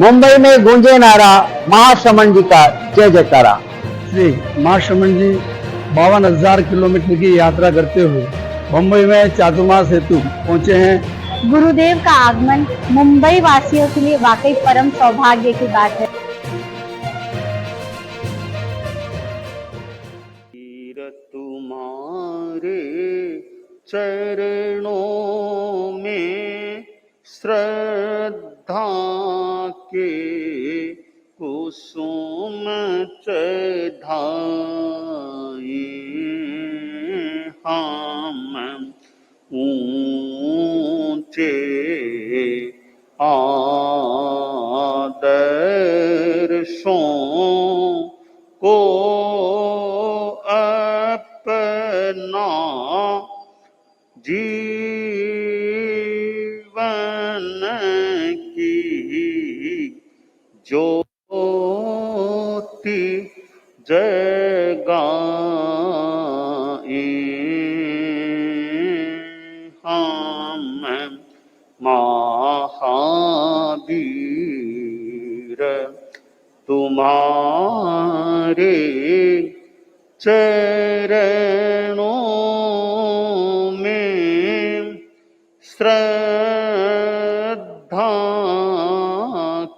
मुंबई में गूंजे नारा महाश्रमण जी का जय जयकारा। श्री महाश्रमण जी 52,000 किलोमीटर की यात्रा करते हुए मुंबई में चातुर्मास हेतु पहुंचे हैं। गुरुदेव का आगमन मुंबई वासियों के लिए वाकई परम सौभाग्य की बात है। तुम्हारे चरणों में श्रद्धा के कुसुम चढ़ाए हम ऊंचे आदर्शों को अपना जीवन की ज्योति जगाए हम महावीर तुम्हारे चरणों में श्रद्धा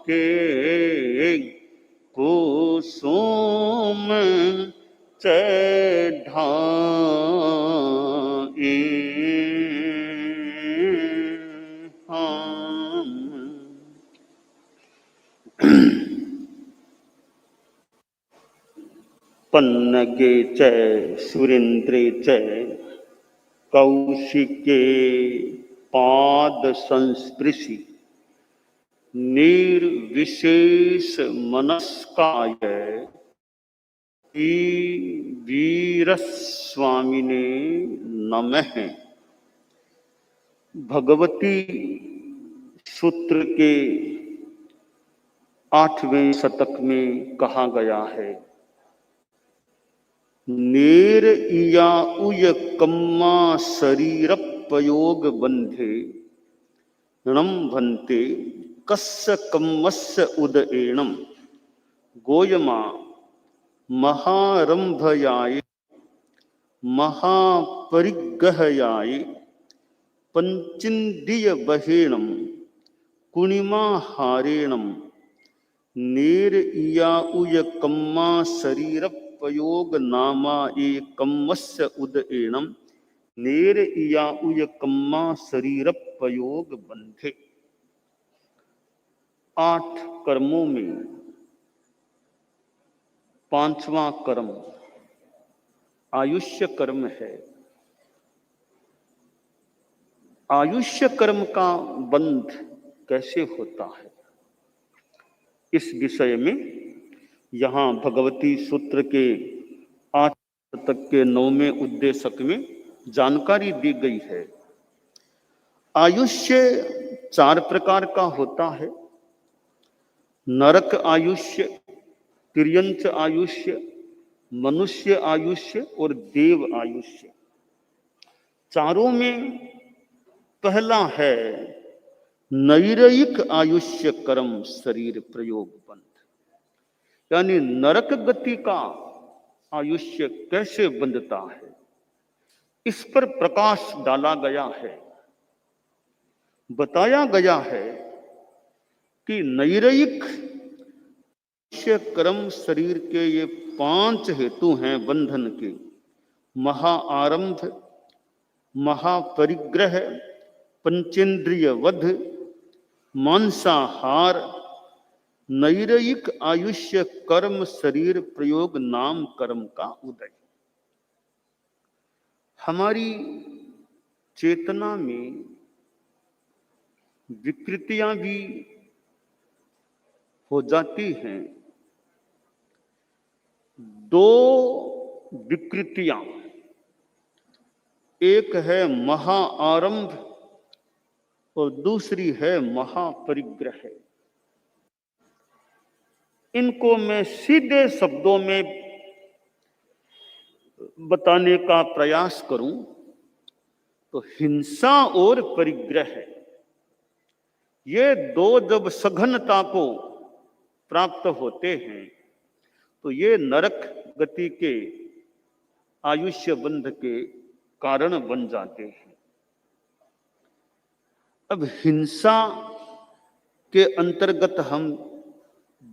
के कुसुम चढ़ाए हम। पन्नगे च सुरेन्द्रे च कौशिके पाद संस्पृशि निर्विशेष मनस्काय वीरस्वामिने नमः। भगवती सूत्र के 8वें शतक में कहा गया है, नेर इया उय कम्मा शरीर पयोग बंधे णम भन्ते कस्य कम्मस्य उदएणम गोयमा महारंभयाय महापरिग्रहयाय पंचिंदिय बहेणम कुणिमा हारेणम नेर इया उय कम्मा शरीर पयोग नामा कम्मस्य उदएणम नेर इया उय कम्मा शरीर पयोग बंधे। 8 कर्मों में 5वां कर्म आयुष्य कर्म है। आयुष्य कर्म का बंध कैसे होता है, इस विषय में यहाँ भगवती सूत्र के 8 शतक के 9वें उद्देशक में जानकारी दी गई है। आयुष्य 4 प्रकार का होता है, नरक आयुष्य, तिर्यंच आयुष्य, मनुष्य आयुष्य और देव आयुष्य। चारों में पहला है नैरयिक आयुष्य कर्म शरीर प्रयोग बंध, यानी नरक गति का आयुष्य कैसे बंधता है, इस पर प्रकाश डाला गया है। बताया गया है कि नैरयिक आयुष्य कर्म शरीर के ये 5 हेतु हैं बंधन के, महाआरंभ, महापरिग्रह, पंचेंद्रिय वध, मांसाहार, नैरयिक आयुष्य कर्म शरीर प्रयोग नाम कर्म का उदय। हमारी चेतना में विकृतियां भी हो जाती हैं। 2 विकृतियां, एक है महाआरंभ और दूसरी है महापरिग्रह। इनको मैं सीधे शब्दों में बताने का प्रयास करूं तो हिंसा और परिग्रह, ये 2 जब सघनता को प्राप्त होते हैं तो ये नरक गति के आयुष्य बंध के कारण बन जाते हैं। अब हिंसा के अंतर्गत हम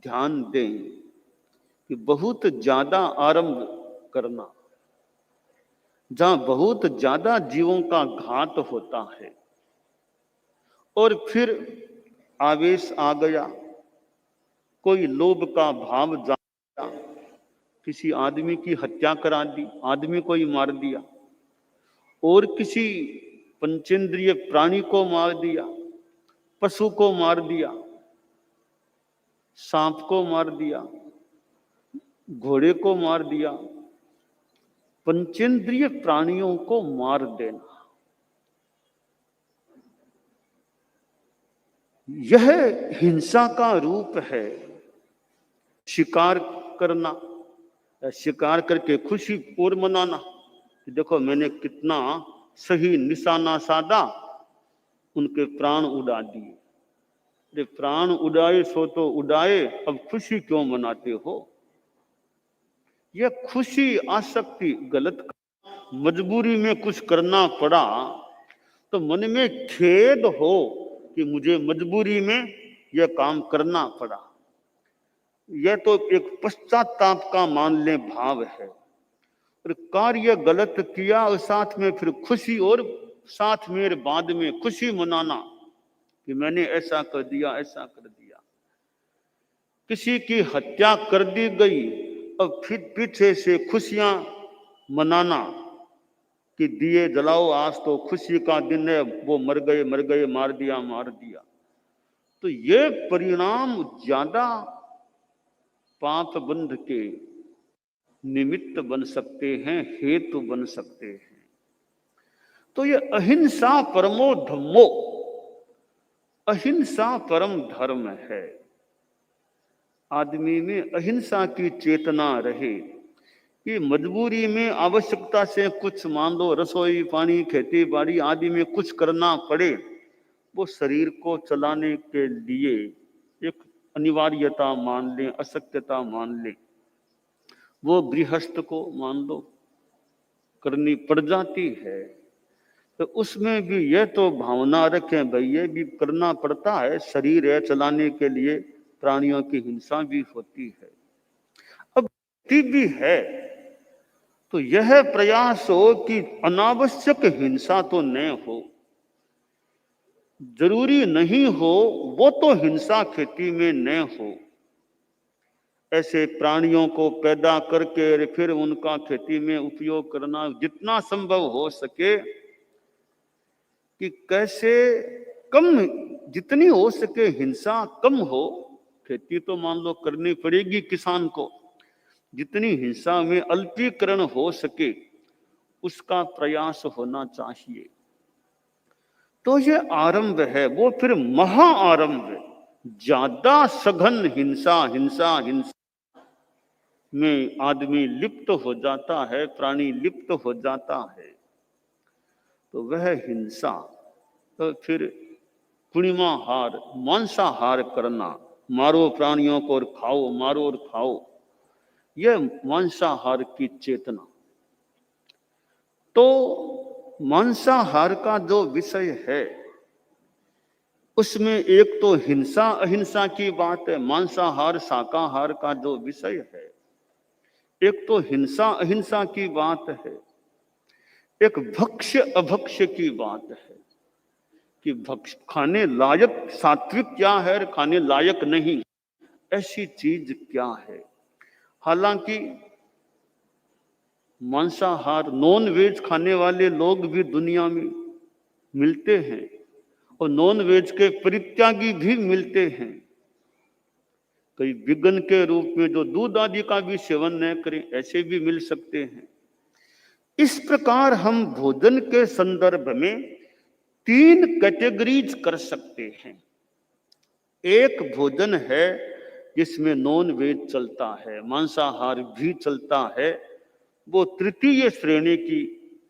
ध्यान दें कि बहुत ज्यादा आरंभ करना, जहां बहुत ज्यादा जीवों का घात होता है और फिर आवेश आ गया, कोई लोभ का भाव जागा, किसी आदमी की हत्या करा दी, आदमी को ही मार दिया, और किसी पंचेंद्रिय प्राणी को मार दिया, पशु को मार दिया, सांप को मार दिया, घोड़े को मार दिया, पंचेंद्रिय प्राणियों को मार देना, यह हिंसा का रूप है। शिकार करना, शिकार करके खुशी और मनाना, देखो मैंने कितना सही निशाना साधा, उनके प्राण उड़ा दिए। अरे प्राण उड़ाए सो तो उड़ाए, अब खुशी क्यों मनाते हो? यह खुशी आसक्ति गलत, मजबूरी में कुछ करना पड़ा तो मन में खेद हो कि मुझे मजबूरी में यह काम करना पड़ा, यह तो एक पश्चाताप का मान ले भाव है। और कार्य गलत किया और साथ में फिर खुशी, और साथ में बाद में खुशी मनाना कि मैंने ऐसा कर दिया, ऐसा कर दिया। किसी की हत्या कर दी गई और फिर पीछे से खुशियां मनाना कि दिए जलाओ, आज तो खुशी का दिन है, वो मर गए मर गए, मार दिया मार दिया। तो ये परिणाम ज्यादा पाप बंध के निमित्त बन सकते हैं, हेतु बन सकते हैं। तो ये अहिंसा परमो धम्मो, अहिंसा परम धर्म है। आदमी में अहिंसा की चेतना रहे कि मजबूरी में आवश्यकता से कुछ, मान लो रसोई पानी खेती बाड़ी आदि में कुछ करना पड़े, वो शरीर को चलाने के लिए एक अनिवार्यता मान लें, अशक्यता मान लें। वो गृहस्थ को मान लो करनी पड़ जाती है, तो उसमें भी यह तो भावना रखें भाई ये भी करना पड़ता है, शरीर है चलाने के लिए, प्राणियों की हिंसा भी होती है। अब भी है तो यह प्रयास हो कि अनावश्यक हिंसा तो न हो, जरूरी नहीं हो वो तो हिंसा खेती में न हो। ऐसे प्राणियों को पैदा करके फिर उनका खेती में उपयोग करना, जितना संभव हो सके कि कैसे कम, जितनी हो सके हिंसा कम हो। खेती तो मान लो करनी पड़ेगी किसान को, जितनी हिंसा में अल्पीकरण हो सके उसका प्रयास होना चाहिए। तो ये आरंभ है, वो फिर महा आरंभ है। ज्यादा सघन हिंसा हिंसा हिंसा में आदमी लिप्त हो जाता है, प्राणी लिप्त हो जाता है, तो वह हिंसा तो फिर पूर्णिमाहार मांसाहार करना, मारो प्राणियों को और खाओ, मारो और खाओ, यह मांसाहार की चेतना। तो मांसाहार का जो विषय है उसमें एक तो हिंसा अहिंसा की बात है, मांसाहार शाकाहार का जो विषय है, एक तो हिंसा अहिंसा की बात है, एक भक्ष्य अभक्ष्य की बात है कि भक्ष्य खाने लायक सात्विक क्या है, खाने लायक नहीं ऐसी चीज क्या है। हालांकि मांसाहार नॉन वेज खाने वाले लोग भी दुनिया में मिलते हैं और नॉन वेज के परित्यागी भी मिलते हैं। कई विगन के रूप में जो दूध आदि का भी सेवन न करें ऐसे भी मिल सकते हैं। इस प्रकार हम भोजन के संदर्भ में 3 कैटेगरीज कर सकते हैं। एक भोजन है जिसमें नॉन वेज चलता है, मांसाहार भी चलता है, वो तृतीय श्रेणी की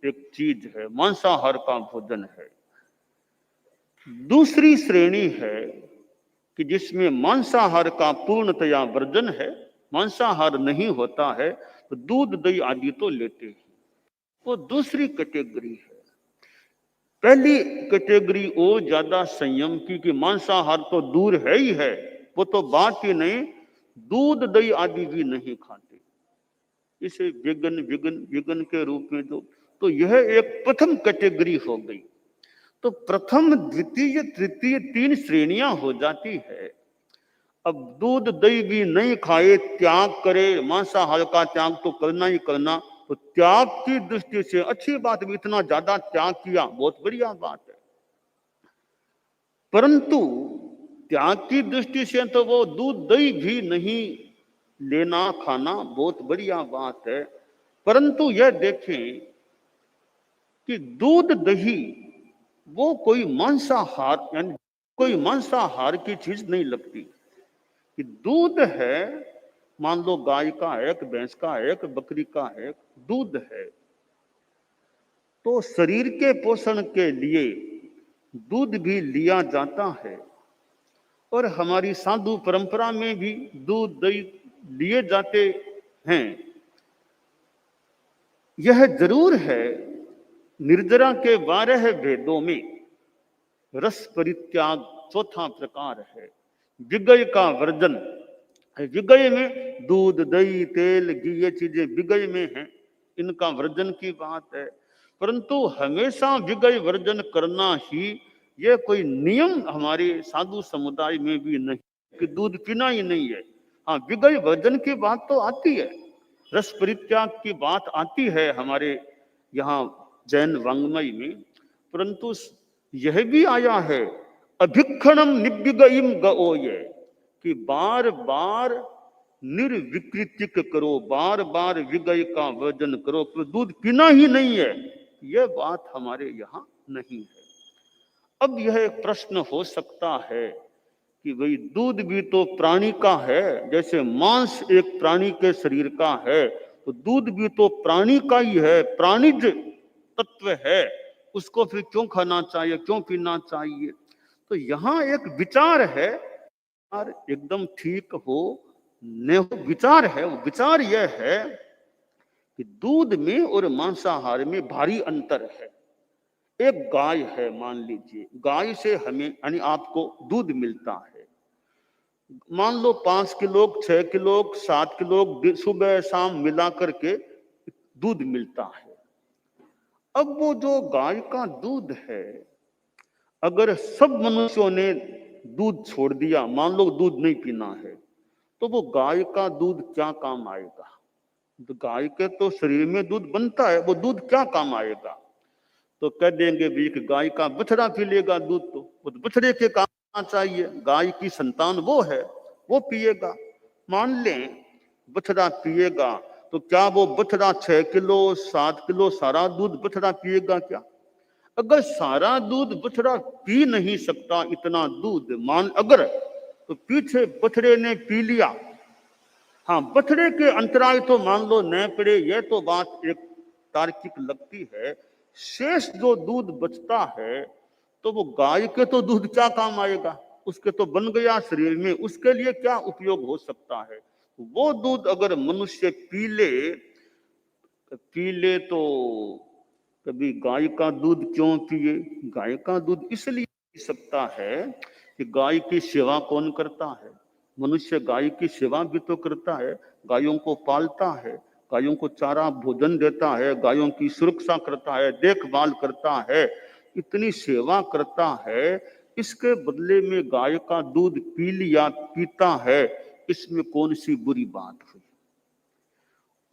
एक चीज है, मांसाहार का भोजन है। दूसरी श्रेणी है कि जिसमें मांसाहार का पूर्णतया वर्जन है, मांसाहार नहीं होता है, तो दूध दही आदि तो लेते हैं, वो दूसरी कैटेगरी है। पहली कैटेगरी वो ज्यादा संयम की कि मांसाहार तो दूर है ही है, वो तो बात ही नहीं, दूध दही आदि भी नहीं खाते, इसे विगन विगन विगन के रूप में तो यह एक प्रथम कैटेगरी हो गई। तो प्रथम द्वितीय तृतीय 3 श्रेणियां हो जाती है। अब दूध दही भी नहीं खाए, त्याग करे, मांसाहार का त्याग तो करना ही करना, तो त्याग की दृष्टि से अच्छी बात भी, इतना ज्यादा त्याग किया बहुत बढ़िया बात है, परंतु त्याग की दृष्टि से तो वो दूध दही भी नहीं लेना खाना बहुत बढ़िया बात है, परंतु यह देखें कि दूध दही वो कोई मांसाहार, यानी कोई मांसाहार की चीज नहीं लगती। कि दूध है, मान लो गाय का है, भैंस का है, बकरी का है, दूध है, तो शरीर के पोषण के लिए दूध भी लिया जाता है, और हमारी साधु परंपरा में भी दूध दही लिए जाते हैं। यह जरूर है, निर्जरा के 12 भेदों में रस परित्याग चौथा प्रकार है, विगय का वर्जन। विगय में दूध दही तेल घी ये चीजें विगय में हैं, इनका वर्जन की बात है, परंतु हमेशा विगय वर्जन करना ही यह कोई नियम हमारे साधु समुदाय में भी नहीं कि दूध पीना ही नहीं है। हाँ, विगय वर्जन की बात तो आती है, रस परित्याग की बात आती है हमारे यहाँ जैन वांग्मय में, परंतु यह भी आया है अभिक्षणम निव्यगयिम गओये, कि बार बार निर्विकृतिक करो, बार बार विगय का वर्जन करो, तो दूध पीना ही नहीं है, यह बात हमारे यहाँ नहीं है। अब यह एक प्रश्न हो सकता है कि भाई दूध भी तो प्राणी का है, जैसे मांस एक प्राणी के शरीर का है, तो दूध भी तो प्राणी का ही है, प्राणिज तत्व है, उसको फिर क्यों खाना चाहिए, क्यों पीना चाहिए। तो यहाँ एक विचार है, और एकदम ठीक हो न हो, विचार है, वो विचार यह है कि दूध में और मांसाहार में भारी अंतर है। एक गाय है, मान लीजिए गाय से हमें यानी आपको दूध मिलता है, मान लो 5 किलो 6 किलो 7 किलो सुबह शाम मिला करके दूध मिलता है। अब वो जो गाय का दूध है, अगर सब मनुष्यों ने दूध छोड़ दिया, मान लो दूध नहीं पीना है, तो वो गाय का दूध क्या काम आएगा। तो गाय के तो शरीर में दूध बनता है, वो दूध क्या काम आएगा। तो कह देंगे भी कि गाय का बछड़ा पी लेगा दूध, तो वो तो बछड़े के काम आना चाहिए, गाय की संतान वो है, वो पिएगा। मान लें बछड़ा पिएगा, तो क्या वो बछड़ा 6 किलो 7 किलो सारा दूध बछड़ा पिएगा क्या। अगर सारा दूध बछड़ा पी नहीं सकता, इतना दूध मान अगर, तो पीछे बछड़े ने पी लिया, हाँ बछड़े के अंतराय तो मान लो न पड़े, यह तो बात एक तार्किक लगती है। शेष जो दूध बचता है, तो वो गाय के तो दूध क्या काम आएगा, उसके तो बन गया शरीर में, उसके लिए क्या उपयोग हो सकता है। वो दूध अगर मनुष्य पी ले तो कभी गाय का दूध क्यों पिए। गाय का दूध इसलिए पी सकता है कि गाय की सेवा कौन करता है, मनुष्य गाय की सेवा भी तो करता है, गायों को पालता है, गायों को चारा भोजन देता है, गायों की सुरक्षा करता है, देखभाल करता है, इतनी सेवा करता है, इसके बदले में गाय का दूध पी लिया पीता है, इसमें कौन सी बुरी बात हुई।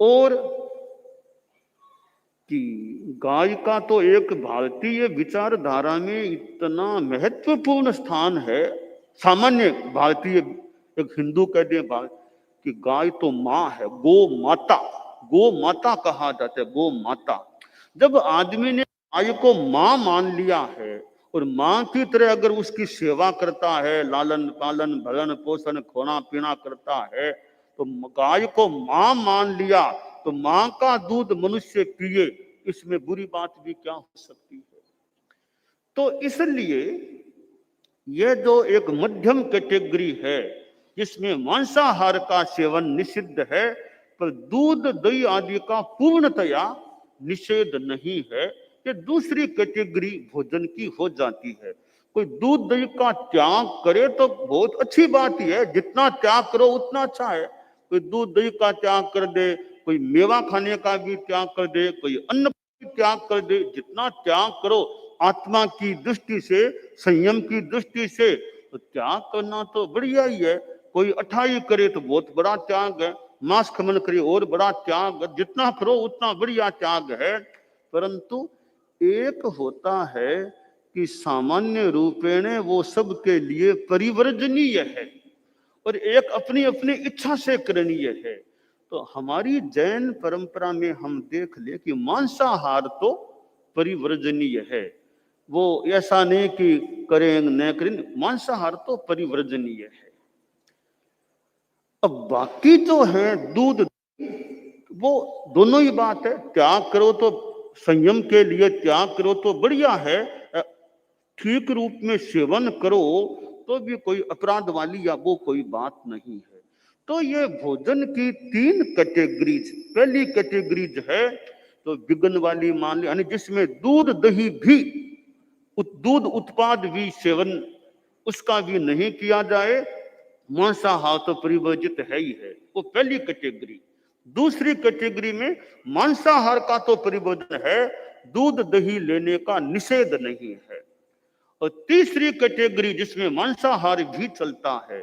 और कि गाय का तो एक भारतीय विचारधारा में इतना महत्वपूर्ण स्थान है, सामान्य भारतीय एक हिंदू कह दे कि गाय तो माँ है, गो माता कहा जाता है, गो माता। जब आदमी ने गाय को माँ मान लिया है और माँ की तरह अगर उसकी सेवा करता है, लालन पालन भरण पोषण खोना पीना करता है, तो गाय को माँ मान लिया, तो माँ का दूध मनुष्य पिए, इसमें बुरी बात भी क्या हो सकती है। तो इसलिए ये जो एक मध्यम कैटेगरी है जिसमें मांसाहार का सेवन निषिद्ध है पर दूध दही आदि का पूर्णतया निषेध नहीं है, ये दूसरी कैटेगरी भोजन की हो जाती है। कोई दूध दही का त्याग करे तो बहुत अच्छी बात ही है, जितना त्याग करो उतना अच्छा है। कोई दूध दही का त्याग कर दे, कोई मेवा खाने का भी त्याग कर दे, कोई अन्न त्याग कर दे, जितना त्याग करो आत्मा की दृष्टि से, संयम की दृष्टि से, तो त्याग करना तो बढ़िया ही है। कोई अठाई करे तो बहुत बड़ा त्याग है, मांस खमन करे और बड़ा त्याग, जितना करो उतना बढ़िया त्याग है। परंतु एक होता है कि सामान्य रूपेण वो सबके लिए परिवर्जनीय है और एक अपनी अपनी इच्छा से करणीय है। तो हमारी जैन परंपरा में हम देख ले कि मांसाहार तो परिवर्जनीय है, वो ऐसा नहीं कि करें न करें, मांसाहार तो परिवर्जनीय है। अब बाकी जो है दूध, वो दोनों ही बात है, त्याग करो तो संयम के लिए त्याग करो तो बढ़िया है, ठीक रूप में सेवन करो तो भी कोई अपराध वाली या वो कोई बात नहीं है। तो ये भोजन की तीन कैटेगरीज, पहली कैटेगरीज है तो विघ्न वाली मान ली, यानी जिसमें दूध दही भी, दूध उत्पाद भी सेवन उसका भी नहीं किया जाए, मांसाहार तो परिवर्जित है ही है, वो पहली कैटेगरी। दूसरी कैटेगरी में मांसाहार का तो परिवर्जन है, दूध दही लेने का निषेध नहीं है। और तीसरी कैटेगरी जिसमें मांसाहार भी चलता है,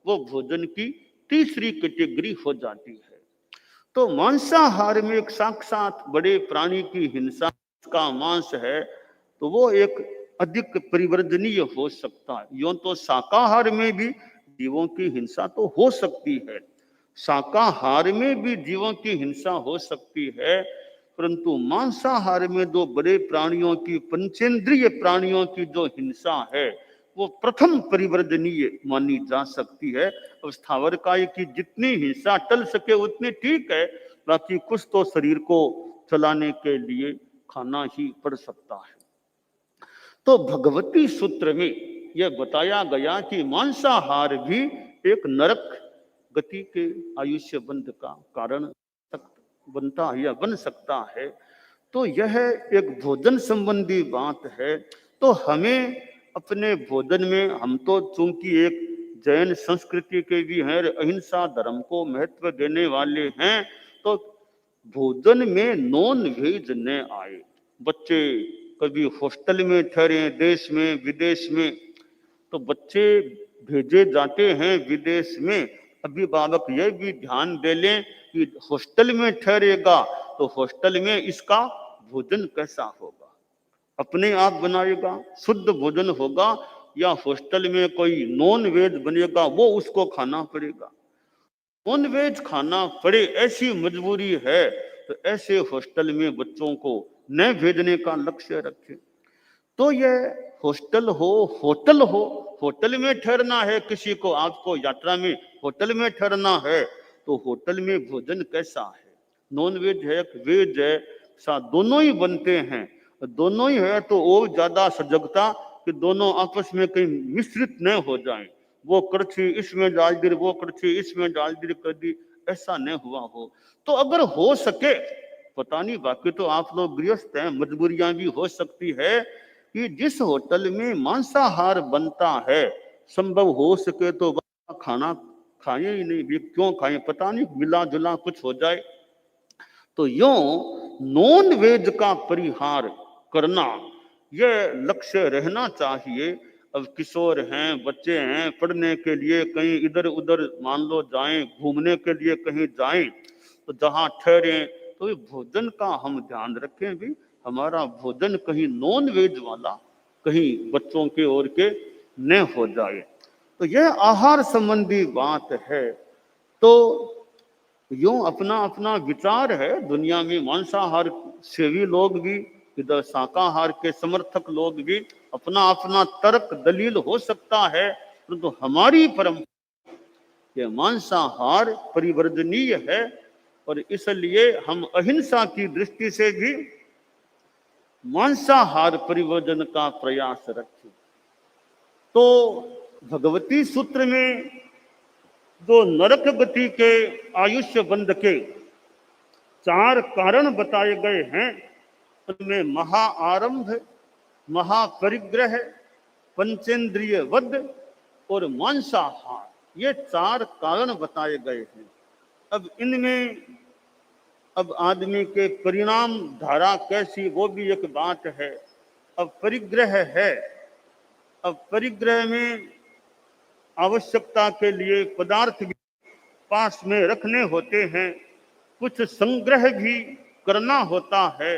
वो भोजन की तीसरी कैटेगरी हो जाती है। तो मांसाहार में एक साक्षात बड़े प्राणी की हिंसा का मांस है, तो वो एक अधिक परिवर्जनीय हो सकता है। यूं तो शाकाहार में भी जीवों की हिंसा तो हो सकती है, शाकाहार में भी जीवों की हिंसा हो सकती है, परंतु मांसाहार में जो बड़े प्राणियों की, पंचेंद्रिय प्राणियों की जो हिंसा है, वो प्रथम परिवर्जनीय मानी जा सकती है। अब स्थावर काय की जितनी हिंसा टल सके उतनी ठीक है, बाकी कुछ तो शरीर को चलाने के लिए खाना ही पड़ सकता है। तो भगवती सूत्र में यह बताया गया कि मांसाहार भी एक नरक गति के आयुष्य बंध का कारण बनता है या बन सकता है। तो यह एक भोजन संबंधी बात है। तो हमें अपने भोजन में, हम तो चूंकि एक जैन संस्कृति के भी हैं, अहिंसा धर्म को महत्व देने वाले हैं, तो भोजन में नॉन वेज न आए। बच्चे कभी हॉस्टल में ठहरे, देश में विदेश में, तो बच्चे भेजे जाते हैं विदेश में, अभिभावक यह भी ध्यान दे लें कि हॉस्टल में ठहरेगा तो हॉस्टल में इसका भोजन कैसा होगा, अपने आप बनाएगा, शुद्ध भोजन होगा, या हॉस्टल में कोई नॉन वेज बनेगा वो उसको खाना पड़ेगा। नॉन वेज खाना पड़े ऐसी मजबूरी है तो ऐसे हॉस्टल में बच्चों को न भेजने का लक्ष्य रखें। तो ये हॉस्टल हो, होटल हो, होटल में ठहरना है किसी को, आपको यात्रा में होटल में ठहरना है, तो होटल में भोजन कैसा है, नॉन वेज है वेज है, दोनों ही बनते हैं, दोनों ही है तो और ज्यादा सजगता कि दोनों आपस में कहीं मिश्रित न हो जाएं, वो करछी इसमें डाल दी, वो करछी इसमें डाल दी कर दी, ऐसा न हुआ हो। तो अगर हो सके, पता नहीं बाकी तो आप लोग गृहस्थ हैं, मजबूरियां भी हो सकती है कि जिस होटल में मांसाहार बनता है, संभव हो सके तो खाना खाए ही नहीं, भी क्यों खाएं, पता नहीं मिला जुला कुछ हो जाए। तो यूं नॉन वेज का परिहार करना यह लक्ष्य रहना चाहिए। अब किशोर हैं, बच्चे हैं, पढ़ने के लिए कहीं इधर उधर मान लो जाएं, घूमने के लिए कहीं जाएं, तो जहां ठहरे तो भोजन का हम ध्यान रखें भी, हमारा भोजन कहीं नॉन वेज वाला कहीं बच्चों के ओर के न हो जाए। तो यह आहार संबंधी बात है। तो यूं अपना अपना विचार है, दुनिया में मांसाहार सेवी लोग भी, इधर शाकाहार के समर्थक लोग भी, अपना अपना तर्क दलील हो सकता है, परंतु हमारी परंपरा ये मांसाहार परिवर्जनीय है और इसलिए हम अहिंसा की दृष्टि से भी मांसाहार परिवर्जन का प्रयास रखें। तो भगवती सूत्र में जो नरक गति के आयुष्य बंध के 4 कारण बताए गए हैं, उनमें महाआरंभ, महापरिग्रह, पंचेंद्रिय वध और मांसाहार, ये 4 कारण बताए गए हैं। अब इनमें अब आदमी के परिणाम धारा कैसी, वो भी एक बात है। अब परिग्रह है, अब परिग्रह में आवश्यकता के लिए पदार्थ भी पास में रखने होते हैं, कुछ संग्रह भी करना होता है।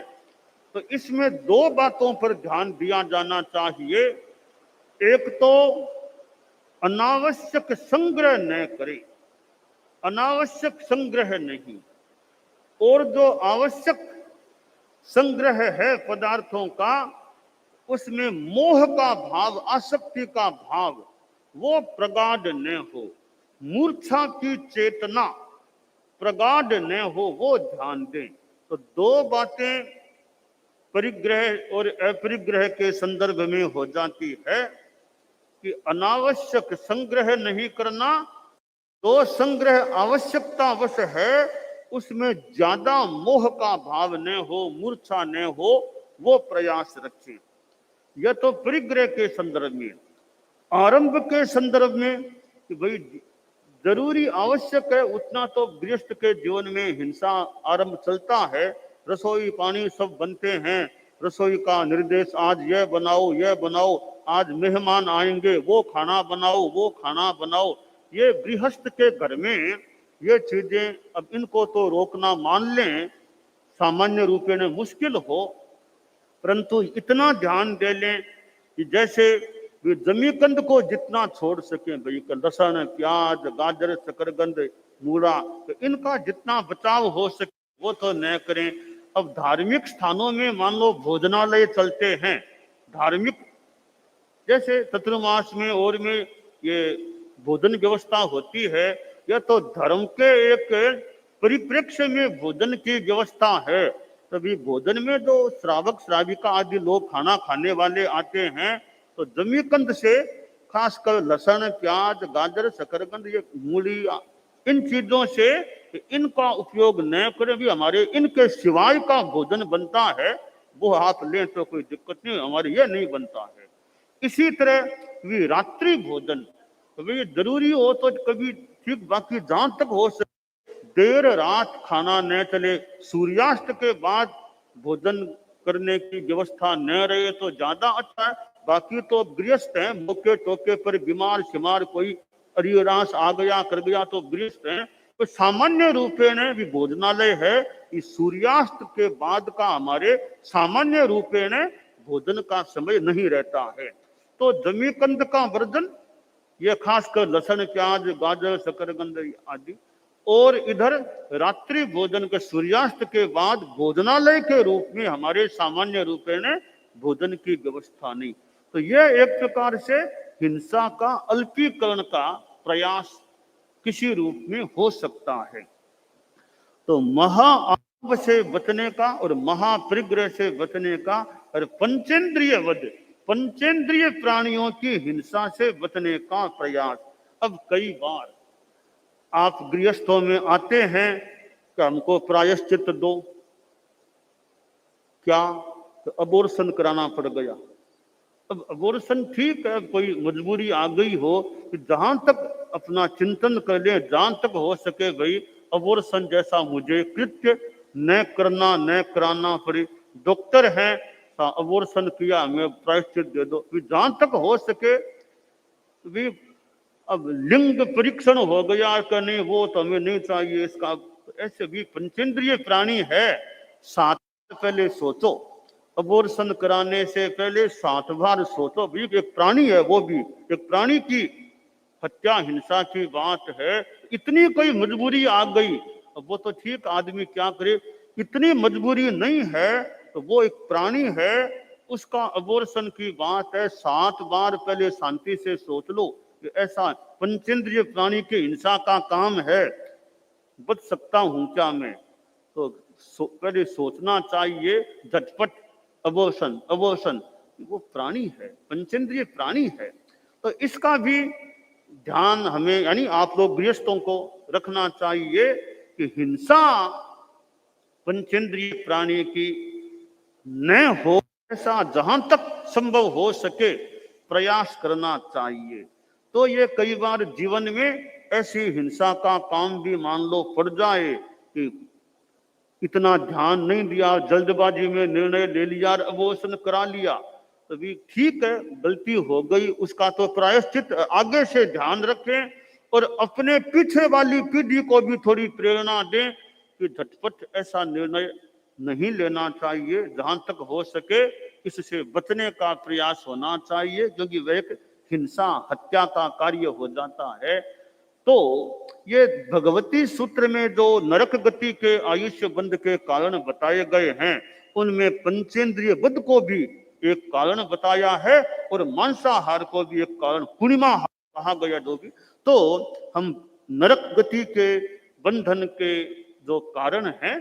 तो इसमें 2 बातों पर ध्यान दिया जाना चाहिए। एक तो अनावश्यक संग्रह न करे, अनावश्यक संग्रह नहीं, और जो आवश्यक संग्रह है पदार्थों का, उसमें मोह का भाव, आसक्ति का भाव वो प्रगाढ़ न हो, मूर्छा की चेतना प्रगाढ़ न हो, वो ध्यान दें। तो 2 बातें परिग्रह और अपरिग्रह के संदर्भ में हो जाती है कि अनावश्यक संग्रह नहीं करना, तो संग्रह आवश्यकतावश है, उसमें ज्यादा मोह का भाव न हो, मूर्छा न हो, वो प्रयास रखें। यह तो परिग्रह के संदर्भ में। आरंभ के संदर्भ में कि भाई जरूरी आवश्यक है उतना तो गृहस्थ के जीवन में हिंसा आरंभ चलता है। रसोई पानी सब बनते हैं, रसोई का निर्देश, आज यह बनाओ, आज मेहमान आएंगे, वो खाना बनाओ, वो खाना बनाओ। ये गृहस्थ के घर में ये चीजें, अब इनको तो रोकना मान लें सामान्य रूप में मुश्किल हो, परंतु इतना ध्यान दे लें कि जैसे जमीकंद को जितना छोड़ सकें, भाई लहसुन, प्याज, गाजर, शकरकंद, मूला, तो इनका जितना बचाव हो सके वो तो न करें। अब धार्मिक स्थानों में मान लो भोजनालय चलते हैं, धार्मिक जैसे चतुर्मास में और में ये भोजन व्यवस्था होती है, यह तो धर्म के एक परिप्रेक्ष्य में भोजन की व्यवस्था है। तभी भोजन में जो श्रावक श्राविका आदि लोग खाना खाने वाले आते हैं, तो जमीकंद से खासकर लहसुन, प्याज, गाजर, शकरकंद, ये मूली, इन चीजों से इनका उपयोग न करें। भी हमारे इनके सिवाय का भोजन बनता है, वो आप लें तो कोई दिक्कत नहीं, हमारे ये नहीं बनता है। इसी तरह भी रात्रि भोजन, तो भी जरूरी हो तो कभी ठीक, बाकी जहां तक हो सके देर रात खाना न चले, सूर्यास्त के बाद भोजन करने की व्यवस्था न रहे तो ज्यादा अच्छा है। बाकी तो गृहस्थ हैं, मौके टोके पर बीमार शिमार कोई अरियरास आ गया कर गया तो गृहस्थ हैं। तो सामान्य रूप में भी भोजनालय है, इस सूर्यास्त के बाद का हमारे सामान्य रूप में भोजन का समय नहीं रहता है। तो जमीकंद का वर्जन, यह खासकर लहसुन, प्याज, गाजर, शकरकंद आदि। और इधर रात्रि भोजन के सूर्यास्त के बाद भोजनालय के रूप में हमारे सामान्य रूप में भोजन की व्यवस्था नहीं। तो यह एक प्रकार से हिंसा का अल्पीकरण का प्रयास किसी रूप में हो सकता है। तो महाआरंभ से बचने का और महापरिग्रह से बचने का और पंचेंद्रिय वध, पंचेंद्रिय प्राणियों की हिंसा से बचने का प्रयास। अब कई बार आप गृहस्थों में आते हैं कि हमको प्रायश्चित दो, क्या, तो अबोर्शन कराना पड़ गया। अब अबोर्शन ठीक है, कोई मजबूरी आ गई हो, कि जहां तक अपना चिंतन कर ले, जहां तक हो सके भाई अबोर्शन जैसा मुझे कृत्य न करना, न कराना पड़े। डॉक्टर है, अबोर्शन किया, हमें प्रायश्चित दे दो। जहां तक हो सके भी, अब लिंग परीक्षण हो गया कि नहीं, वो तो हमें नहीं चाहिए इसका। ऐसे भी पंचेंद्रिय प्राणी है, 7 पहले सोचो, अबोर्शन कराने से पहले 7 बार सोचो। भी एक प्राणी है, वो भी एक प्राणी की हत्या हिंसा की बात है। इतनी कोई मजबूरी आ गई, अब वो तो ठीक, आदमी क्या करे, इतनी मजबूरी नहीं है, तो वो एक प्राणी है, उसका अबोर्शन की बात है। 7 बार पहले शांति से सोच लो कि ऐसा पंचेंद्रिय प्राणी की हिंसा का काम है, बच सकता हूं क्या मैं? तो पहले सोचना चाहिए, झटपट अबोर्शन, अबोर्शन, वो प्राणी है, पंचेंद्रिय प्राणी है। तो इसका भी ध्यान हमें यानी आप लोग गृहस्थों को रखना चाहिए कि हिंसा पंचेंद्रिय प्राणी की न हो, ऐसा जहां तक संभव हो सके प्रयास करना चाहिए। तो ये कई बार जीवन में ऐसी हिंसा का काम भी मान लो पड़ जाए कि इतना ध्यान नहीं दिया, जल्दबाजी में निर्णय ले लिया, अबॉर्शन करा लिया, तो भी ठीक है, गलती हो गई, उसका तो प्रायश्चित आगे से ध्यान रखें और अपने पीछे वाली पीढ़ी को भी थोड़ी प्रेरणा दें कि झटपट ऐसा निर्णय नहीं लेना चाहिए, जहां तक हो सके इससे बचने का प्रयास होना चाहिए, क्योंकि वह एक हिंसा हत्या का कार्य हो जाता है। तो ये भगवती सूत्र में जो नरक गति के आयुष्य बंध के कारण बताए गए हैं, उनमें पंचेंद्रिय बंध को भी एक कारण बताया है और मांसाहार को भी एक कारण पूर्णिमा कहा गया। जो भी तो हम नरक गति के बंधन के जो कारण हैं,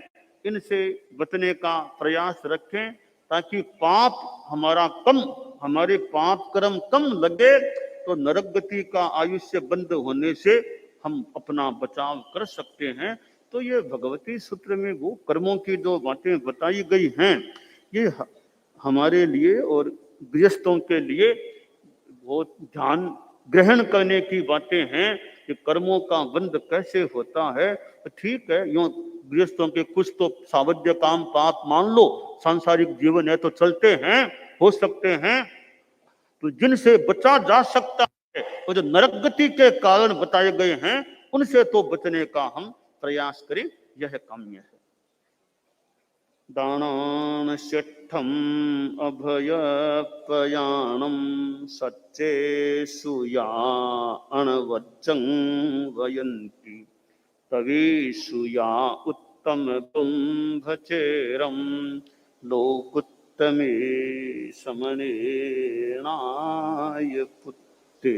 इनसे बचने का प्रयास रखें ताकि पाप हमारा कम, हमारे पाप कर्म कम लगे, तो नरक गति का आयुष्य बंद होने से हम अपना बचाव कर सकते हैं। तो ये भगवती सूत्र में वो कर्मों की जो बातें बताई गई हैं, ये हमारे लिए और गृहस्थों के लिए बहुत ध्यान ग्रहण करने की बातें हैं कि कर्मों का बंध कैसे होता है। तो ठीक है, यूं गृहस्थों के कुछ तो सावध्य काम पाप मान लो, सांसारिक जीवन है तो चलते हैं, हो सकते हैं, तो जिनसे बचा जा सकता है और जो नरक गति के कारण बताए गए हैं, उनसे तो बचने का हम प्रयास करें, यह काम्य है। दानान शिष्ठम अभयपयाणम सच्चे सुया अणवज्जं वयन्ति तवेषुया उत्तम कुंभचेरम लोकुत्तमे समनेनाय पुत्ते।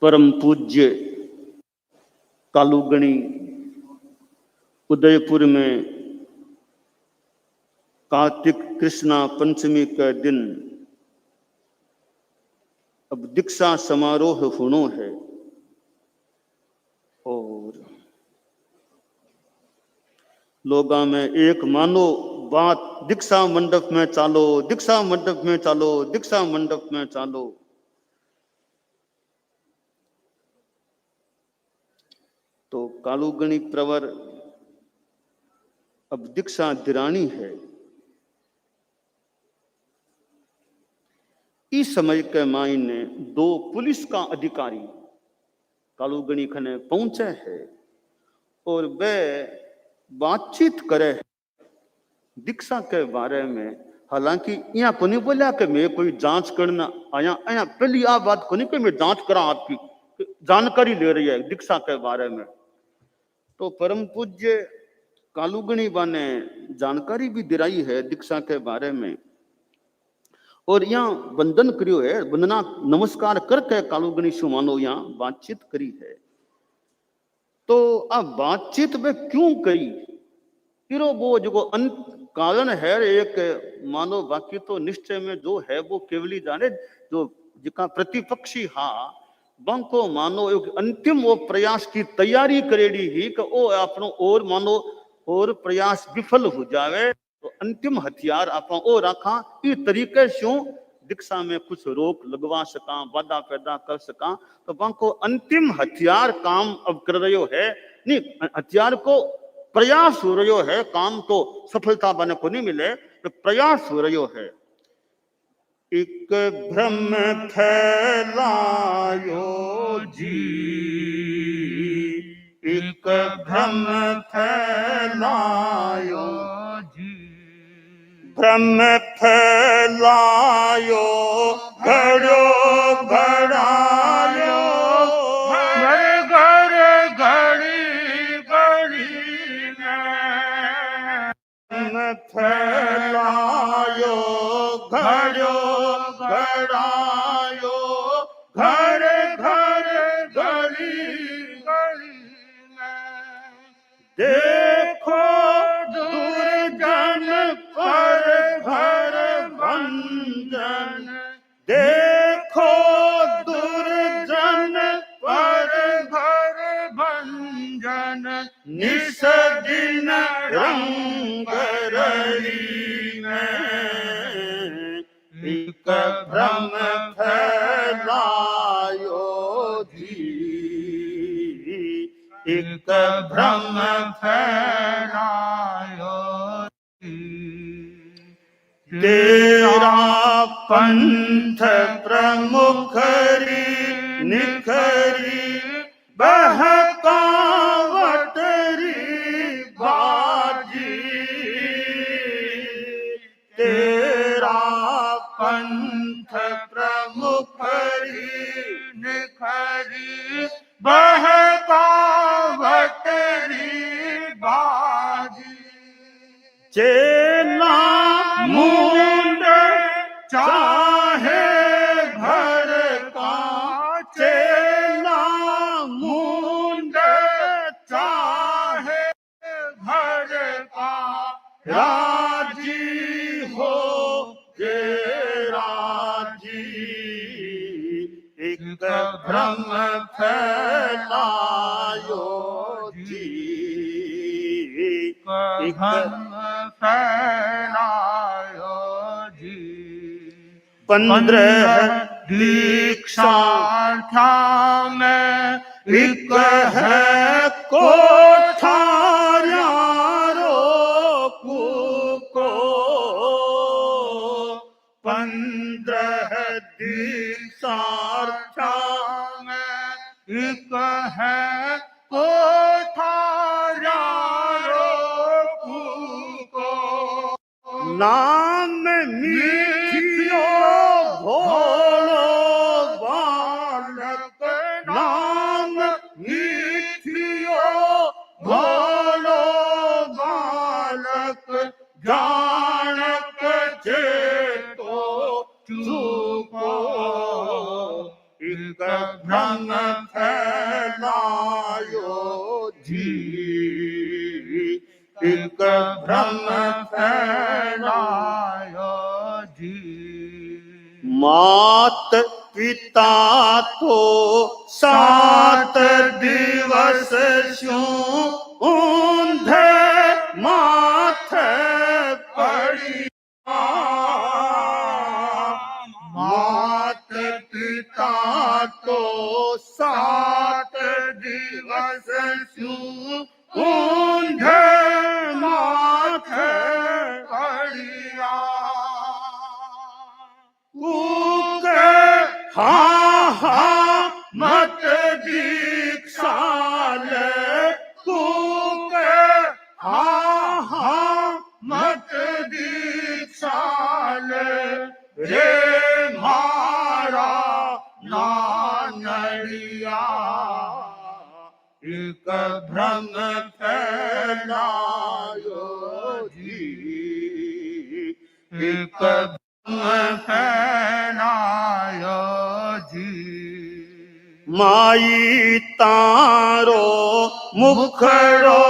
परम पूज्य कालूगणी उदयपुर में कार्तिक कृष्णा पंचमी का दिन अब दीक्षा समारोह होना है और लोगा में एक मानो बात, दीक्षा मंडप में चालो, दीक्षा मंडप में चालो, दीक्षा मंडप में चालो। तो कालूगणी प्रवर अब दीक्षा दिरानी है। इस समय के मायने दो पुलिस का अधिकारी कालूगणी खने पहुंचे है और वे बातचीत करे दीक्षा के बारे में। हालांकि यहाँ को नहीं बोला कि मैं कोई जांच करना आया, पहली आ बात को नहीं कि मैं जांच करा, आपकी जानकारी ले रही है दीक्षा के बारे में। तो परम पूज्य कालूगणी बा ने जानकारी भी दिलाई है दीक्षा के बारे में और यहाँ वंदन करियो है, वंदना नमस्कार करके कालूगणी से मानो यहाँ बातचीत करी है। तो अब बातचीत में क्यों करी, फिर वो जो कारण है एक मानो, बाकी तो निश्चय में जो है वो केवली जाने, जो जिका प्रतिपक्षी हा बंको मानो एक अंतिम वो प्रयास की तैयारी करेड़ी ही कि वो अपनो और मानो और प्रयास विफल हो जावे, तो अंतिम हथियार आप ओ रखा, इस तरीके से दीक्षा में कुछ रोक लगवा सका, बाधा पैदा कर सका। तो बंको अंतिम हथियार काम अब कर रहे है, नहीं हथियार को प्रयास हो रही है, काम तो सफलता बने को नहीं मिले, तो प्रयास हो रही है। एक भ्रम फैलायो जी, एक भ्रम फैलायो जी, भ्रम फैलायो घड़ो घड़ायो, घर घर घड़ी घड़ी में फैलायो घड़ो घड़ा गली में। देखो दुर्जन पर घर भंजन, देखो दुर्जन पर घर भंजन निस दिन रंग रही में। एक भ्रम फैलायो जी, एक भ्रम फैलायो तेरा पंथ प्रमुख री निखरी बहकावट री बाजी। तेरा पंथ प्रमुख री निखरी बहकावट री बाजी। चेला मुंड चाहे घर का, चेला मुंड चाहे घर का राजी हो जे राजी। एक भ्रम फैलायो जी, एक फैलायो जी। 15 दीक्षा था में एक है कोठारियारो को। 15 दीक्षा में एक है कोठारियारो को। नाम मीठियो भोलो बालक, नाम मीठियो भोलो बालक। जानक चेतो चूको, एक भ्रम फैलायो जी, एक भ्रम फैलायो जी। मात पिता तो 7 दिवस स्यों ऊंधे माथे पड़ी। मात पिता तो 7 दिवस स्यों ऊंधे माथे पड़िया। कूके हा हा मत दीक्षा ले, कूके हा हा मत दीक्षा ले। रे मारा नानड़िया, एक भ्रम फैलायो जी, एक फैलायो जी। माई तारो मुखड़ो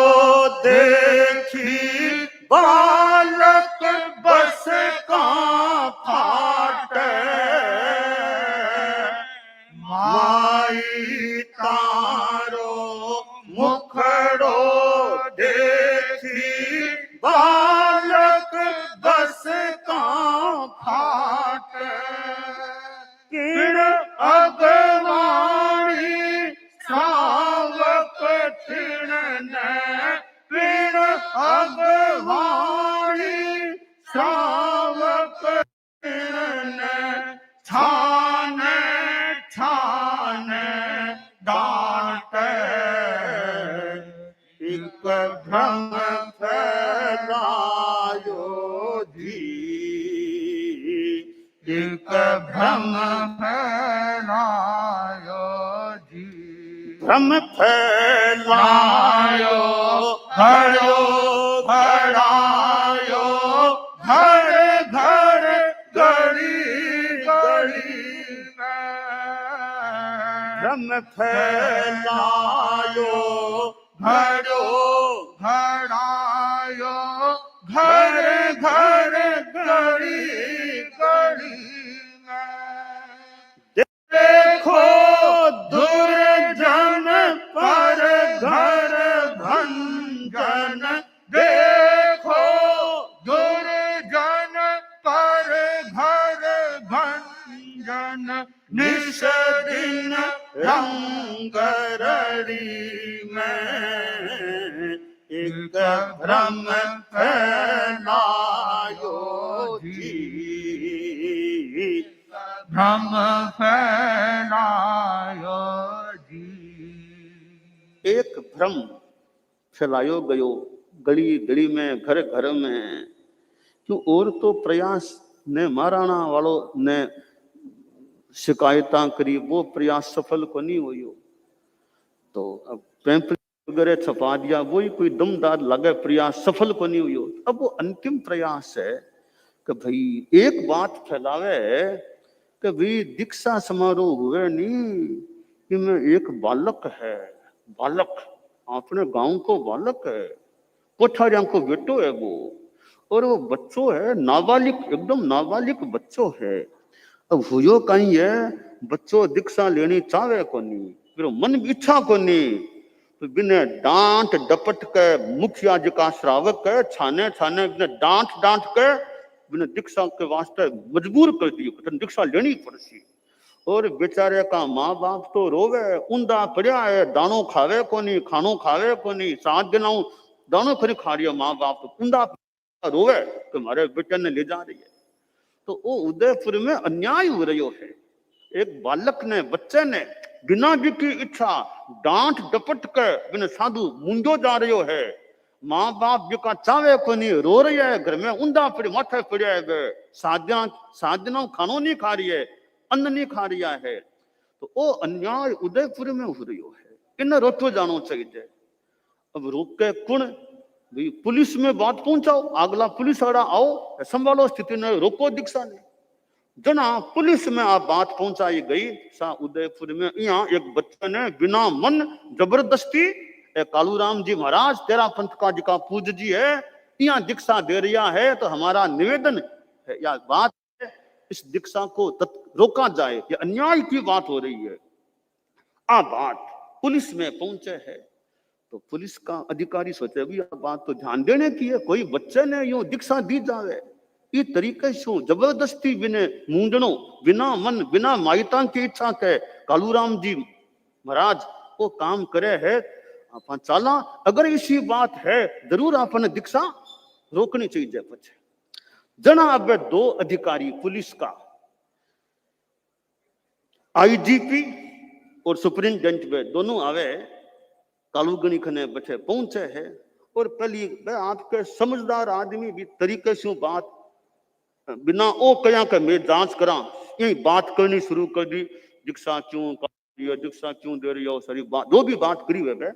देखी बालक बस का फाटे। माई तारो मुखड़ो देखी बालक बस का फाटे। किण अगवाणी श्रावक तिण ने, किण अगवाणी श्रावक तिण ने। छाने छाने डांटे, एक भ्रम फैलायो जी, एक भ्रम फैलायो जी। भ्रम फैलायो हरो भरायो घर घर गली गली में। भ्रम फैलायो घड़ो घड़ायो घर घर गली गली में देखो दुर्जन पर घर भंजन देखो दुर्जन पर घर भंजन निश दिन रंगरड़ी में एक भ्रम फैलायो जी भ्रम फैलायो जी। एक भ्रम फैलायो गयो गली गली में घर घर में। क्यों और तो प्रयास ने महाराणा वालों ने शिकायत करी, वो प्रयास सफल को नहीं हुई। तो अब पैम्पलेट वगैरह छपा दिया, वही कोई दमदार लगे, प्रयास सफल को नहीं हुई। अब वो अंतिम प्रयास है कि भाई एक बात फैलावे कि भाई दीक्षा समारोह हुए नहीं कि में एक बालक है, बालक अपने गांव को बालक है, कोठारिया को बेटो है वो, और वो बच्चों है नाबालिग, एकदम नाबालिग बच्चों है। अब हुयो कहीं है बच्चों दीक्षा लेनी चाहे को नहीं, फिर मन इच्छा को नहीं, तो बिना डांट डपट के मुखिया जी का श्रावक है छाने छाने बिना डांट डांट के बिना दीक्षा के वास्ते मजबूर कर दियो, दीक्षा लेनी पड़सी। और बेचारे का माँ बाप तो रोवे, ऊंधा पड़िया है, दानो खावे को नहीं, खानो खावे को नहीं, 7 दिन दानो खरी खा रही है माँ बाप, तो ऊंधा रोवे कि हमारे बेटे ने ले जा रही है। तो वो उदयपुर में अन्याय हो रही है। एक बालक ने, बच्चे ने बिना जी की इच्छा डांट डपट के बिना साधु मुंडो जा रही है। माँ बाप जी का चावे को नहीं, रो रही है, घर में ऊंधा पड़े माथे पड़े है, 7 दिन खानो नहीं खा रही है, अन्न नहीं खा रही है। तो वो अन्याय उदयपुर में हो रही है, इन्हें रोको जाना चाहिए। अब रोक के कुण भाई पुलिस में बात पहुंचाओ, अगला पुलिस वाला आओ संभालो स्थिति ने, रोको दीक्षा ने। जना पुलिस में आप बात पहुंचाई गई सा उदयपुर में, यहाँ एक बच्चे ने बिना मन जबरदस्ती कालूराम जी महाराज तेरा पंथ का जी का पूज जी है, यहाँ दीक्षा दे रिया है, तो हमारा निवेदन है या बात है इस दीक्षा को रोका जाए, ये अन्याय की बात हो रही है। आ बात पुलिस में पहुंचे है, तो पुलिस का अधिकारी सोचे भी बात तो ध्यान देने की है, कोई बच्चे ने यूं दीक्षा दी जावे ये तरीके से जबरदस्ती बिना मूंडनो बिना मन बिना मायता की इच्छा के कालूराम जी महाराज वो काम करे है। अपन चाला अगर इसी बात है जरूर अपन दीक्षा रोकनी चाहिए। पछे जना अब 2 अधिकारी पुलिस का, आईजीपी और सुप्रिंटेंडेंट वे दोनों आवे कालूगनी खने बैठे पहुंचे है। और पहली आपके समझदार आदमी भी तरीके से बात बिना ओ कया के मैं जांच करा, यही बात करनी शुरू कर दी, दीक्षा क्यों दीक्षा क्यों दे रही हो, सारी बात जो भी बात करी हुए।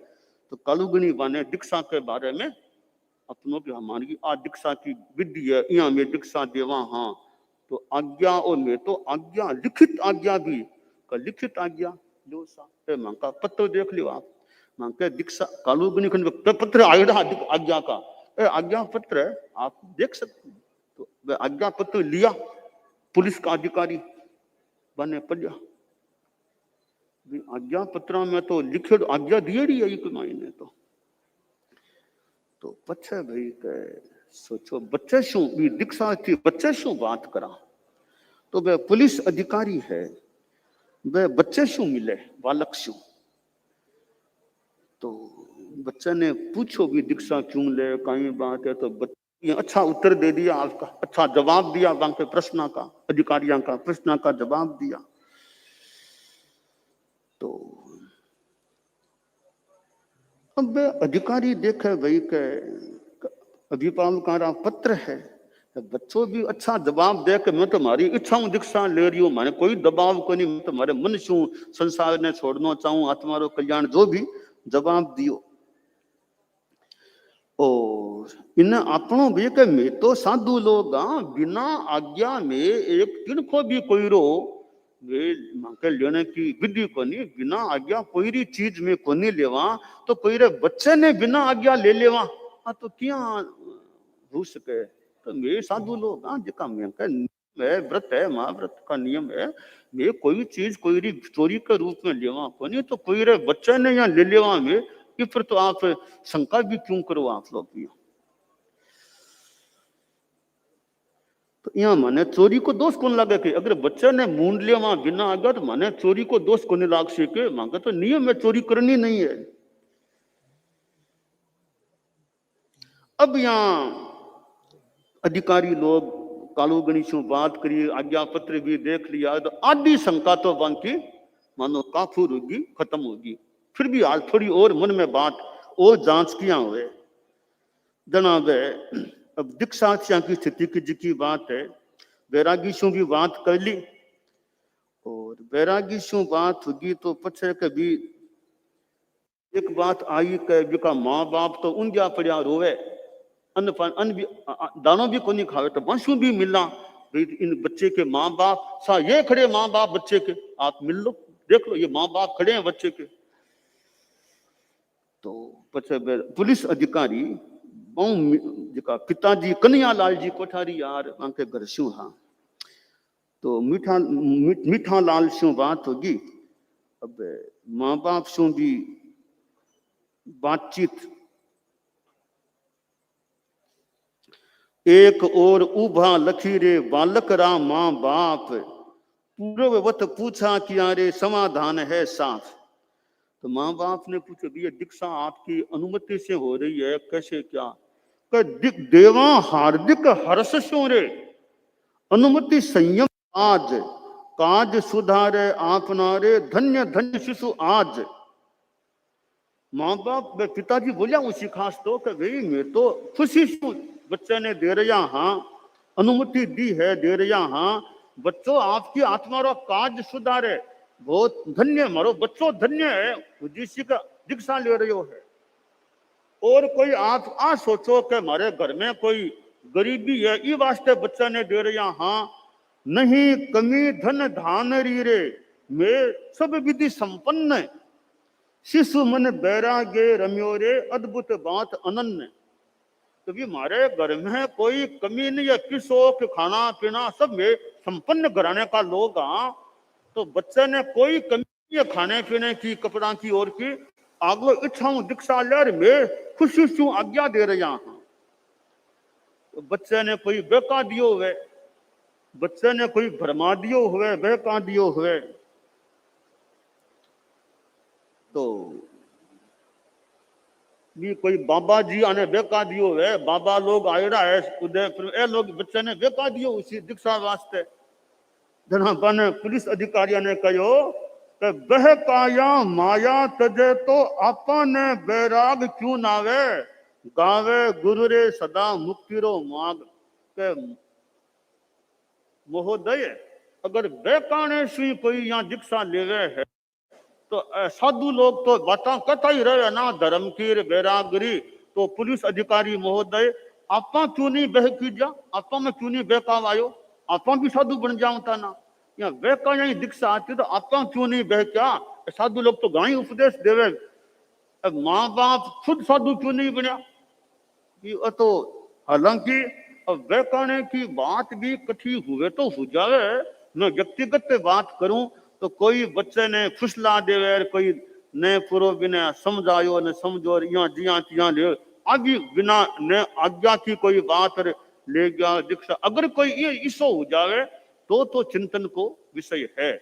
तो कालूगनी बाने दीक्षा के बारे में अपनों की हमारी आ दीक्षा की विधि है, यहाँ में दीक्षा देवा, हाँ तो आज्ञा, और मैं तो आज्ञा लिखित आज्ञा भी, लिखित आज्ञा जो सा मां का पत्र देख लियो आप, मां के दीक्षा कालूगनी पत्र आज्ञा का आज्ञा पत्र है, आप देख सकते हैं। तो आज्ञा पत्र लिया, पुलिस का अधिकारी बने पढ़िया, आज्ञा पत्र में तो लिखे आज्ञा दिएड़ी है एक महीने तो पछे भाई के सोचो बच्चे शू भी दीक्षा थी, बच्चे शू बात करा, तो वे पुलिस अधिकारी है, वे बच्चे शू मिले बालक शू। तो बच्चे ने पूछो भी दीक्षा क्यों ले, कहीं बात है, तो बच्चे अच्छा उत्तर दे दिया, आपका अच्छा जवाब दिया, बाकी प्रश्न का अधिकारियों का प्रश्न का जवाब दिया। तो अब अधिकारी देखे भाई के अभिभावक पत्र है, बच्चों भी अच्छा जवाब दे के मैं तुम्हारी इच्छा दीक्षा ले रही हूँ, मैंने कोई दबाव को नहीं, मैं तुम्हारे मन से संसार ने छोड़ना चाहूँ, आत्मा रो कल्याण, जो भी जवाब दियो। और इन अपनों भी के मैं तो साधु लोग बिना आज्ञा में एक दिन को भी कोई रो वे मांके लेने की विधि को नहीं, बिना आज्ञा कोई री चीज में को नहीं लेवा, तो कोई रे बच्चे ने बिना आज्ञा ले लेवा तो क्या हो सके। तो वे साधु लोग जिका मैं व्रत है, महाव्रत का नियम है, वे कोई चीज कोई री चोरी के रूप में लेवा को नहीं, तो कोई रे बच्चे ने यहाँ ले लेवा में, फिर तो आप शंका भी क्यों करो आप लोग भी। तो यहाँ माने चोरी को दोष कौन लगे कि अगर बच्चे ने मूंड लिया वहां बिना आज्ञा, तो माने चोरी को दोष कौन लाग सके। मांगे तो नियम में चोरी करनी नहीं है। अब यहाँ अधिकारी लोग कालू गणेशों बात करी, आज्ञा पत्र भी देख लिया, तो आधी शंका तो बाकी मानो काफूर होगी, खत्म होगी। फिर भी आज थोड़ी और मन में बात और जांच किया हुए जनाब। अब दीक्षा की स्थिति की बात है, बैरागी से भी बात कर ली, और बैरागी से बात होगी तो पछे कभी एक बात आई कि माँ बाप तो उन जा पड़ा रोवे, अन्न भी दानों भी को नहीं खावे, तो वंशु भी मिलना इन बच्चे के माँ बाप सा, ये खड़े माँ बाप बच्चे के, आप मिल लो देख लो, ये माँ बाप खड़े हैं बच्चे के। तो पछे पुलिस अधिकारी पिताजी कन्हैयालाल जी कोठारी यार आंके घर शू, हाँ तो मीठा लाल शू बात होगी। अब माँ बाप शू भी बातचीत, एक और उभा लखी रे बालक रा माँ बाप, पूर्ववत पूछा किया रे समाधान है साफ। तो माँ बाप ने पूछा भैया दीक्षा आपकी अनुमति से हो रही है, कैसे क्या। देवा हार्दिक हर्ष स्यों रे, अनुमति संयम आज, काज सुधारे आपना रे, धन्य धन्य शिशु आज। माँ बाप पिताजी बोलिया उसी खास तो कि भाई मैं तो खुशी हूँ, बच्चे ने दे रहा हाँ, अनुमति दी है दे रहा हाँ, बच्चों आपकी आत्मा रो काज सुधारे, बहुत धन्य मारो बच्चों, धन्य है जिसी का दीक्षा ले रहे हो है। और कोई आप सोचो कि हमारे घर में कोई गरीबी है, ये वास्ते बच्चा ने दे रहा हाँ, नहीं कमी धन धान री रे, मैं सब विधि संपन्न, शिशु मन बैरागे रम्यो रे, अद्भुत बात अनन्य। तो भी हमारे घर में कोई कमी नहीं है, किसो के खाना पीना सब में संपन्न घराने का लोग हाँ, तो बच्चे ने कोई कमी नहीं है खाने पीने की, कपड़ा की और की, आगो इच्छाऊं दीक्षा ले में खुशी से आज्ञा दे रहा हाँ। तो बच्चे ने कोई बेका दियो हुए, बच्चे ने कोई भरमा दियो हुए, बेका दियो हुए, तो भी कोई बाबा जी आने बेका दियो है, बाबा लोग आयरा है उदयपुर, ए लोग बच्चे ने बेका दियो उसी दीक्षा वास्ते। जनाब ने पुलिस अधिकारियों ने कहो कि बहकाया माया तजे तो आपा ने बैराग क्यों नावे, गावे गुरु रे सदा मुक्ति रो माग। के महोदय अगर बेकाने से कोई यहाँ दीक्षा लेवे है तो साधु लोग तो बातें कहता ही रहे ना, धर्म की बैरागरी। तो पुलिस अधिकारी महोदय आपा क्यों नहीं बह की जा, आपा में क्यों नहीं बेकाव आयो, आपा भी साधु बन जाता ना, यहाँ बेका यही दीक्षा आती तो आपा क्यों नहीं बह क्या। साधु लोग तो गाई उपदेश देवे, अब माँ बाप खुद साधु क्यों नहीं बना। तो हालांकि अब बेकाने की बात भी कठी हुए तो हो जावे, मैं व्यक्तिगत बात करूं तो कोई बच्चे ने फुसला देवे, कोई ने पूर्व बिना समझायो ने समझो, यहाँ जिया तिया ले आगे बिना ने आज्ञा की कोई बात ले गया दीक्षा, अगर कोई ये इसो हो जावे तो चिंतन को विषय है।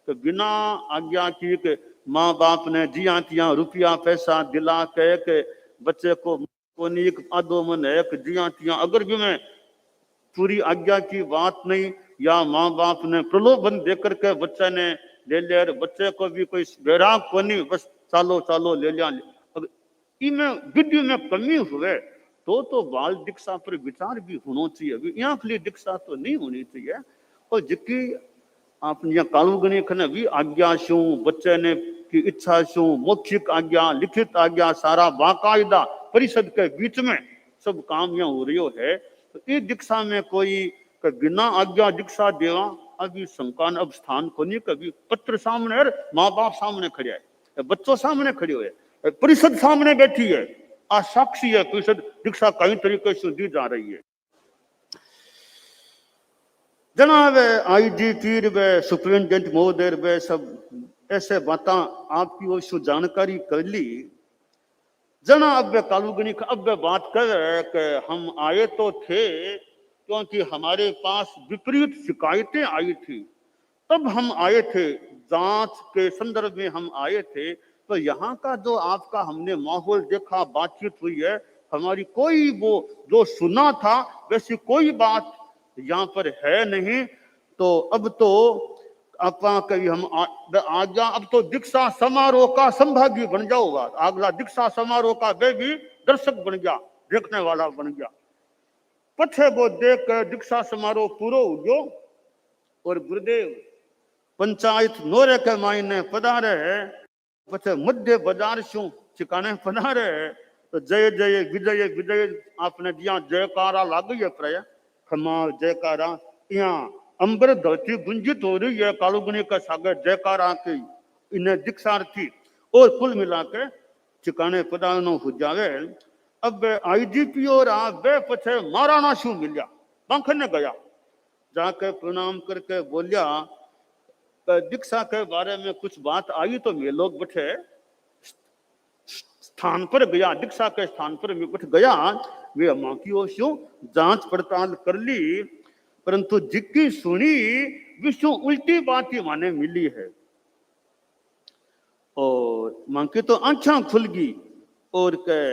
तो बिना आज्ञा की के माँ बाप ने जिया तिया रुपया पैसा दिला के बच्चे को कोनी आधो मन है जिया तिया, अगर भी मैं पूरी आज्ञा की बात नहीं या माँ बाप ने प्रलोभन देकर के बच्चे ने ले लिया, बच्चे को भी कोई बैराग को नहीं, बस चालो चालो ले लिया, इनमें विधि में कमी हुए तो बाल दीक्षा पर विचार भी होना चाहिए। यहाँ के लिए दीक्षा तो नहीं होनी चाहिए। और जिसकी आपने कालूगणी खने भी आज्ञा शू, बच्चे ने की इच्छा शू, मौखिक आज्ञा, लिखित आज्ञा, सारा बाकायदा परिषद के बीच में सब काम यहाँ हो रही है। तो इस दीक्षा में कोई बिना आज्ञा दीक्षा देवा अभी संकान अब स्थान को नहीं, कभी पत्र सामने है, माँ बाप सामने खड़े है, बच्चों सामने खड़े हुए, परिषद सामने बैठी है, आ साक्षी है, परिषद दीक्षा कई तरीके से दी जा रही है। जनाब आईजी पीर व सुप्रिंटेंडेंट महोदय व सब ऐसे बातें आपकी ओर से जानकारी कर ली। जना अब कालूगनी का अब बात कर कि हम आए तो थे क्योंकि हमारे पास विपरीत शिकायतें आई थी, तब हम आए थे, जांच के संदर्भ में हम आए थे। तो यहाँ का जो आपका हमने माहौल देखा, बातचीत हुई है, हमारी कोई वो जो सुना था वैसी कोई बात यहाँ पर है नहीं। तो अब तो आपा कभी हम आजा अब तो दीक्षा समारोह का संभागी बन जाओगा, अगला दीक्षा समारोह का वे भी दर्शक बन गया, देखने वाला बन गया। पछे वो देख दीक्षा समारोह पूरो हो गयो और गुरुदेव पंचायत नोरे के मायने पधारे है, पछे मध्य बाजार शू ठिकाने पधारे है। तो जय जय विजय विजय आपने दिया जयकारा लाग गई है, प्राय खमाल जयकारा यहाँ अंबर धरती गुंजित हो रही है, कालूगनी का सागर जयकारा की इन्हें दीक्षार्थी और कुल मिला के ठिकाने पधारनो हो जावे। अब आईजीपी और वे पछे महाराणा शू मिलिया, पंख ने गया, जाके प्रणाम करके बोलिया दीक्षा के बारे में कुछ बात आई तो मैं लोग बैठे स्थान पर गया, दीक्षा के स्थान पर मैं बैठ गया, वे माँ की ओर से जांच पड़ताल कर ली, परंतु जिक्की सुनी विश्व उल्टी बात ही माने मिली है। और मां की तो आंखें खुल गई और के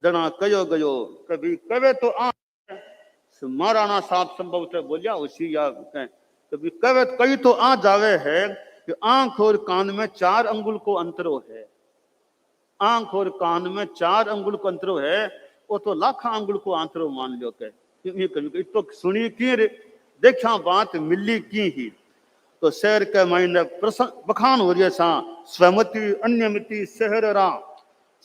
जना कयो गयो कभी कवे तो महाराणा साहब संभवतः बोलिया उसी या कभी कवे कई तो आ जावे है कि आंख और कान में 4 अंगुल को अंतरो है, आंख और कान में 4 अंगुल को अंतरो है, वो तो लाखा अंगुल को अंतरो मान लो के कभी तो सुनी की देखा बात मिली की ही। तो शहर के मायने बखान हो रही सा स्वमति अन्यमिति शहररा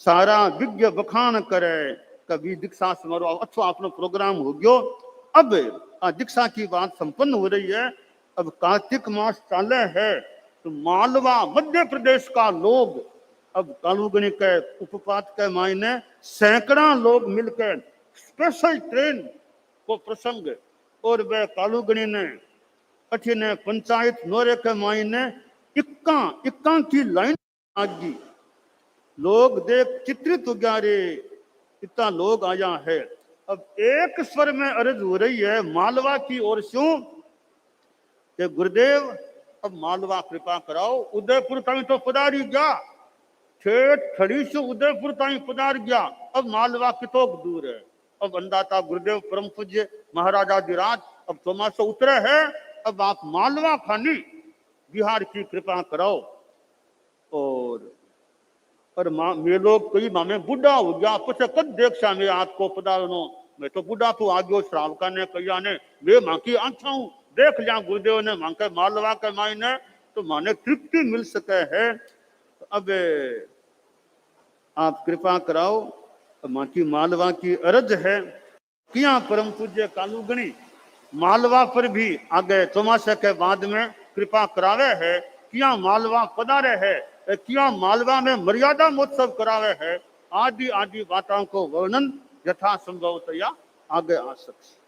सारा विज्ञ बखान करे, कभी दीक्षा समारोह अच्छा अपना प्रोग्राम हो गयो। अब दीक्षा की बात संपन्न हो रही है, अब कार्तिक मास चाले है तो मालवा मध्य प्रदेश का लोग अब कालूगनी के उपपात के मायने सैकड़ा लोग मिलकर स्पेशल ट्रेन को प्रसंग और वे कालूगनी ने अठीने पंचायत नोरे के मायने इक्का की लाइन आगी, लोग देख चित्रित हो गया रे इतना लोग आया है। अब एक स्वर में अर्ज हो रही है मालवा की ओर से कि गुरुदेव अब मालवा कृपा कराओ, उदयपुर ताई तो पधारी गया, ठेठ खड़ी से उदयपुर ताई पधार गया, अब मालवा कितोक दूर है। अब अंदाता गुरुदेव परम पूज्य महाराजा दिराज अब चौमासा उतरे है, अब आप मालवा खानी बिहार की कृपा कराओ। और मैं लोग कई मामे बुढ़ा हो गया, कुछ कद देख मैं आपको पधारनो, मैं तो बुढ़ा तो आ गयो, श्रावका ने कहिया ने वे माँ की आंखा हूँ देख लिया गुरुदेव ने मां के मालवा के मायने, तो माने तृप्ति मिल सके है। अब आप कृपा कराओ, मां की मालवा की अर्ज है, किया परम पूज्य कालूगनी मालवा पर भी आगे चौमासे के बाद में कृपा करावे है, किया मालवा पधारे है, किया मालवा में मर्यादा महोत्सव करावे है, आदि आदि बातों को वर्णन यथा संभवतया आगे आ सकते।